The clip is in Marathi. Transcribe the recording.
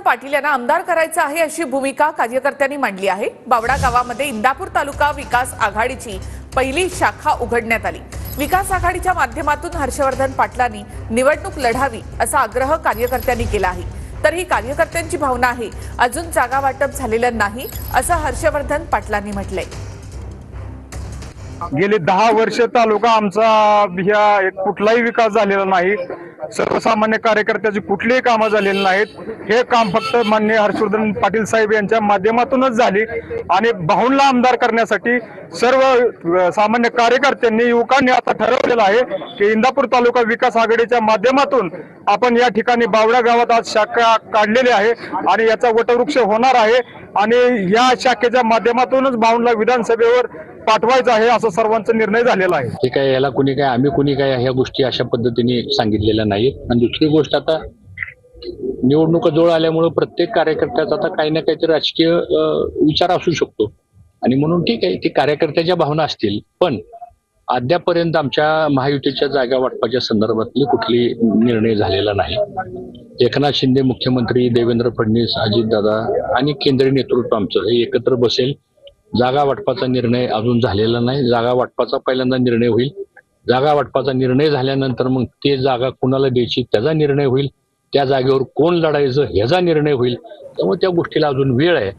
हर्षवर्धन पाटील यांना आमदार करायचं आहे अशी भूमिका कार्यकर्त्यांनी मांडली आहे। बावडा गावामध्ये इंदापूर तालुका विकास आघाडीची पहिली शाखा उघडण्यात आली। विकास आघाडीच्या माध्यमातून हर्षवर्धन पाटलांनी निवडणूक लढावी असा आग्रह कार्यकर्त्यांनी केला आहे। तर ही कार्यकर्त्यांची भावना आहे, अजून जागा वाटप झालेलं नाही असं हर्षवर्धन पाटलांनी म्हटलंय। गेले 10 वर्ष तालुका आमचा ह्या कुठलाही विकास झालेला नाही। सर्वसामान्य कार्यकर्त्याची कुठलीही कामं झालेली नाहीत। हे काम फक्त माननीय हर्षवर्धन पाटील साहेब यांच्या माध्यमातूनच झाली आणि भाऊंना आमदार करण्यासाठी सर्व सामान्य कार्यकर्त्यांनी युवकांनी आता ठरवलेलं आहे की इंदापूर तालुका विकास आघाडीच्या माध्यमातून आपण या ठिकाणी बावडा गावात आज शाखा काढलेली आहे आणि याचा वटवृक्ष होणार आहे आणि या शाखेच्या माध्यमातूनच भाऊंना विधानसभेवर पाठवायचं आहे असा सर्वांचा निर्णय झालेला आहे। ठीक आहे, याला कुणी काय आम्ही कुणी काय ह्या गोष्टी अशा पद्धतीने सांगितलेल्या नाहीत। आणि दुसरी गोष्ट, आता निवडणुका जवळ आल्यामुळे प्रत्येक कार्यकर्त्याचा आता काही ना काहीतरी राजकीय विचार असू शकतो आणि म्हणून ठीक आहे, ती कार्यकर्त्याच्या भावना असतील, पण अद्यापर्यंत आमच्या महायुतीच्या जागा वाटपाच्या संदर्भातली कुठली निर्णय झालेला नाही। एकनाथ शिंदे मुख्यमंत्री, देवेंद्र फडणवीस, अजितदादा आणि केंद्रीय नेतृत्व आमचं हे एकत्र बसेल। जागा वाटपाचा निर्णय अजून झालेला नाही। जागा वाटपाचा पहिल्यांदा निर्णय होईल। जागा वाटपाचा निर्णय झाल्यानंतर मग ते जागा कुणाला द्यायची त्याचा निर्णय होईल। त्या जागेवर कोण लढायचं ह्याचा निर्णय होईल। त्यामुळे त्या गोष्टीला अजून वेळ आहे।